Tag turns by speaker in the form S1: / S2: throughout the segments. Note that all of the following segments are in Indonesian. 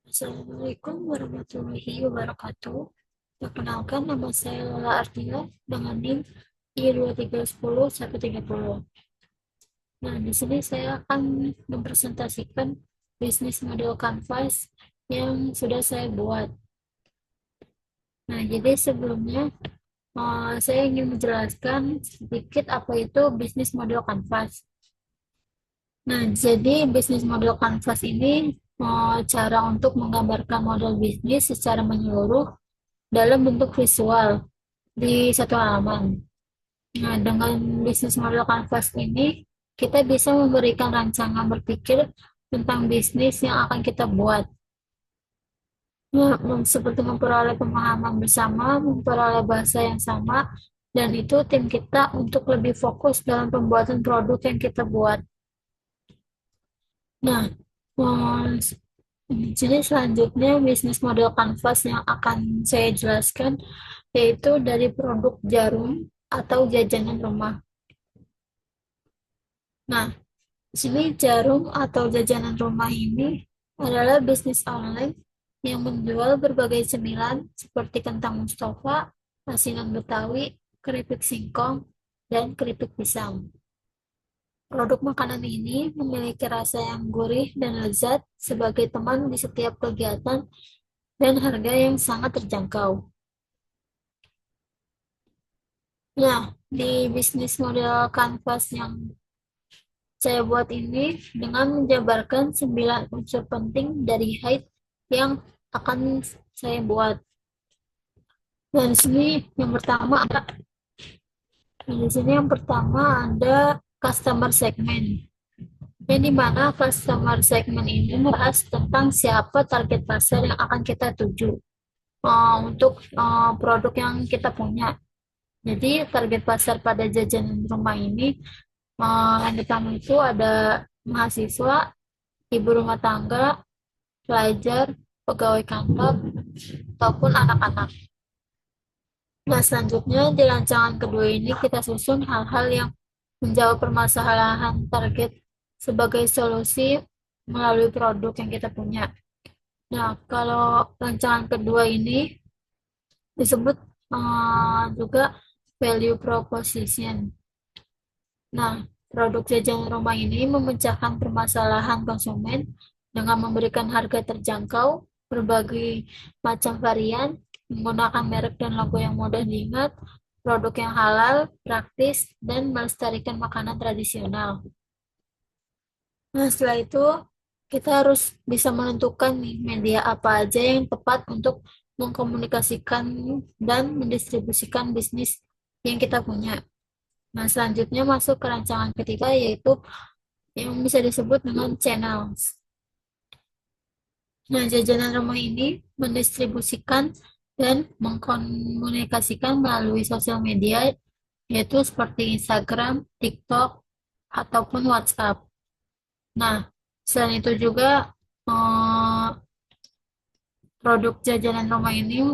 S1: Assalamualaikum warahmatullahi wabarakatuh. Perkenalkan, nama saya Lola Artina dengan NIM I2310130. Nah, di sini saya akan mempresentasikan bisnis model Canvas yang sudah saya buat. Nah, jadi sebelumnya saya ingin menjelaskan sedikit apa itu bisnis model Canvas. Nah, jadi bisnis model Canvas ini cara untuk menggambarkan model bisnis secara menyeluruh dalam bentuk visual di satu halaman. Nah, dengan bisnis model Canvas ini, kita bisa memberikan rancangan berpikir tentang bisnis yang akan kita buat. Nah, seperti memperoleh pemahaman bersama, memperoleh bahasa yang sama, dan itu tim kita untuk lebih fokus dalam pembuatan produk yang kita buat. Nah, jadi selanjutnya bisnis model Canvas yang akan saya jelaskan yaitu dari produk jarum atau jajanan rumah. Nah, di sini jarum atau jajanan rumah ini adalah bisnis online yang menjual berbagai cemilan seperti kentang Mustafa, asinan Betawi, keripik singkong, dan keripik pisang. Produk makanan ini memiliki rasa yang gurih dan lezat sebagai teman di setiap kegiatan dan harga yang sangat terjangkau. Nah, di bisnis model Canvas yang saya buat ini dengan menjabarkan 9 unsur penting dari height yang akan saya buat. Dan di sini yang pertama ada customer segment. Yang dimana customer segment ini membahas tentang siapa target pasar yang akan kita tuju untuk produk yang kita punya. Jadi target pasar pada jajanan rumah ini yang pertama itu ada mahasiswa, ibu rumah tangga, pelajar, pegawai kantor, ataupun anak-anak. Nah, selanjutnya di rancangan kedua ini kita susun hal-hal yang menjawab permasalahan target sebagai solusi melalui produk yang kita punya. Nah, kalau rancangan kedua ini disebut juga value proposition. Nah, produk jajanan rumah ini memecahkan permasalahan konsumen dengan memberikan harga terjangkau, berbagai macam varian, menggunakan merek dan logo yang mudah diingat, produk yang halal, praktis, dan melestarikan makanan tradisional. Nah, setelah itu kita harus bisa menentukan nih media apa aja yang tepat untuk mengkomunikasikan dan mendistribusikan bisnis yang kita punya. Nah, selanjutnya masuk ke rancangan ketiga yaitu yang bisa disebut dengan channels. Nah, jajanan rumah ini mendistribusikan dan mengkomunikasikan melalui sosial media yaitu seperti Instagram, TikTok, ataupun WhatsApp. Nah, selain itu juga eh, produk jajanan rumah ini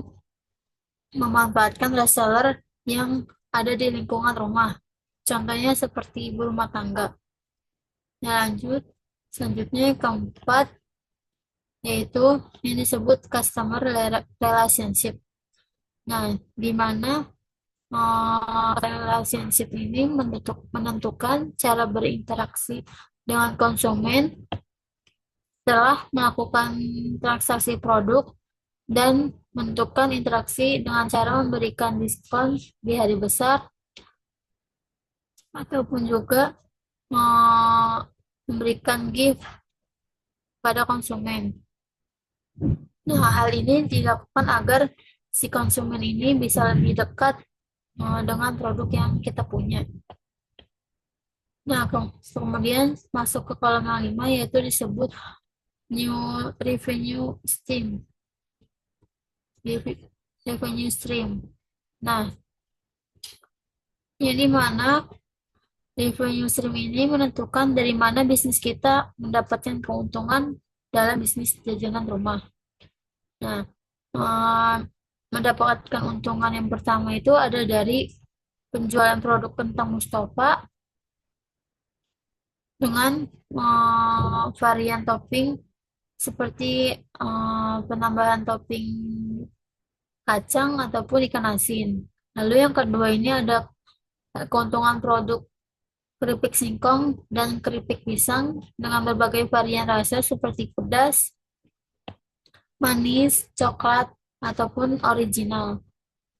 S1: memanfaatkan reseller yang ada di lingkungan rumah. Contohnya seperti ibu rumah tangga. Nah, selanjutnya yang keempat yaitu yang disebut customer relationship. Nah, di mana relationship ini menentukan cara berinteraksi dengan konsumen setelah melakukan transaksi produk dan menentukan interaksi dengan cara memberikan diskon di hari besar ataupun juga memberikan gift pada konsumen. Nah, hal ini dilakukan agar si konsumen ini bisa lebih dekat dengan produk yang kita punya. Nah, kemudian masuk ke kolom yang 5 yaitu disebut new revenue stream. Revenue stream. Nah, yang di mana revenue stream ini menentukan dari mana bisnis kita mendapatkan keuntungan dalam bisnis jajanan rumah. Nah, mendapatkan keuntungan yang pertama itu ada dari penjualan produk kentang Mustafa dengan varian topping seperti penambahan topping kacang ataupun ikan asin. Lalu yang kedua ini ada keuntungan produk keripik singkong dan keripik pisang dengan berbagai varian rasa seperti pedas, manis, coklat, ataupun original.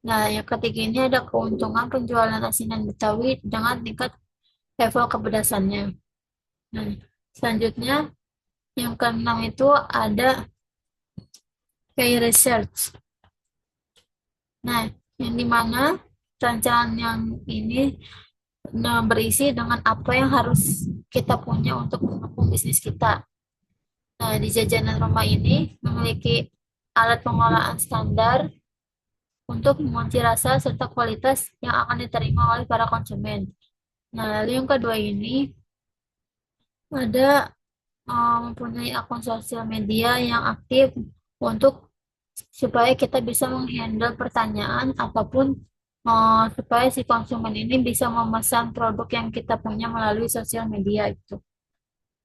S1: Nah, yang ketiga ini ada keuntungan penjualan asinan Betawi dengan tingkat level kepedasannya. Nah, selanjutnya yang keenam itu ada key research. Nah, yang dimana rancangan yang ini berisi dengan apa yang harus kita punya untuk mendukung bisnis kita. Nah, di jajanan rumah ini memiliki alat pengolahan standar untuk mengunci rasa serta kualitas yang akan diterima oleh para konsumen. Nah, lalu yang kedua ini ada mempunyai akun sosial media yang aktif untuk supaya kita bisa menghandle pertanyaan ataupun supaya si konsumen ini bisa memesan produk yang kita punya melalui sosial media itu.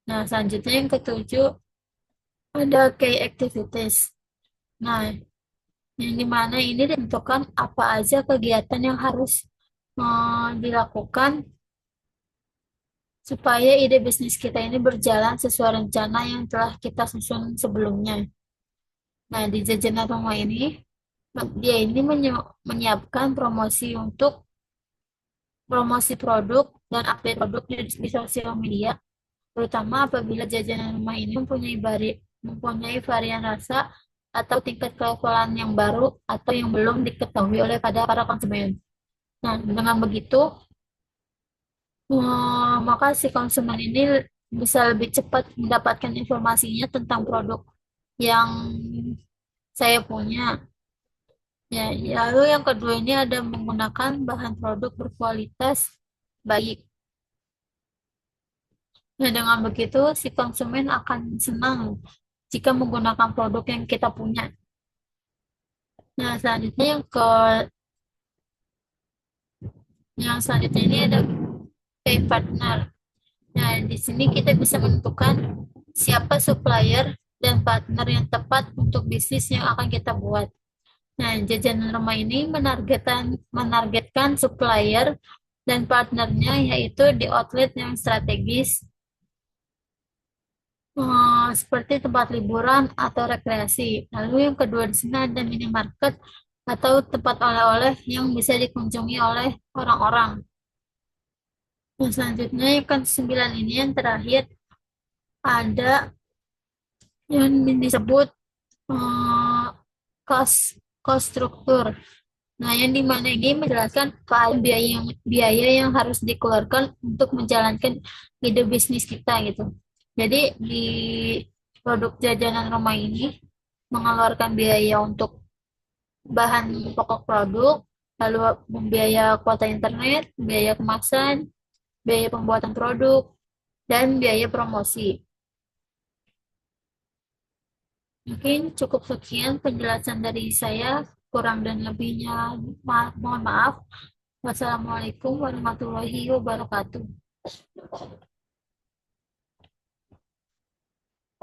S1: Nah, selanjutnya yang ketujuh ada key activities. Nah, yang dimana ini ditentukan apa aja kegiatan yang harus dilakukan supaya ide bisnis kita ini berjalan sesuai rencana yang telah kita susun sebelumnya. Nah, di jajanan rumah ini, dia ini menyiapkan promosi untuk promosi produk dan update produk di sosial media, terutama apabila jajanan rumah ini mempunyai varian rasa atau tingkat kelevelan yang baru atau yang belum diketahui oleh para konsumen. Nah, dengan begitu, maka si konsumen ini bisa lebih cepat mendapatkan informasinya tentang produk yang saya punya. Ya, lalu yang kedua ini ada menggunakan bahan produk berkualitas baik. Nah, dengan begitu si konsumen akan senang jika menggunakan produk yang kita punya. Nah, selanjutnya yang selanjutnya ini ada pay partner. Nah, di sini kita bisa menentukan siapa supplier dan partner yang tepat untuk bisnis yang akan kita buat. Nah, jajanan rumah ini menargetkan supplier dan partnernya yaitu di outlet yang strategis seperti tempat liburan atau rekreasi. Lalu yang kedua di sini ada minimarket atau tempat oleh-oleh yang bisa dikunjungi oleh orang-orang. Nah, selanjutnya yang ke-9 ini yang terakhir ada yang disebut eh, cost cost struktur. Nah, yang dimana ini menjelaskan biaya yang harus dikeluarkan untuk menjalankan ide bisnis kita gitu. Jadi di produk jajanan rumah ini mengeluarkan biaya untuk bahan pokok produk, lalu biaya kuota internet, biaya kemasan, biaya pembuatan produk, dan biaya promosi. Mungkin cukup sekian penjelasan dari saya, kurang dan lebihnya mohon maaf. Wassalamualaikum warahmatullahi wabarakatuh.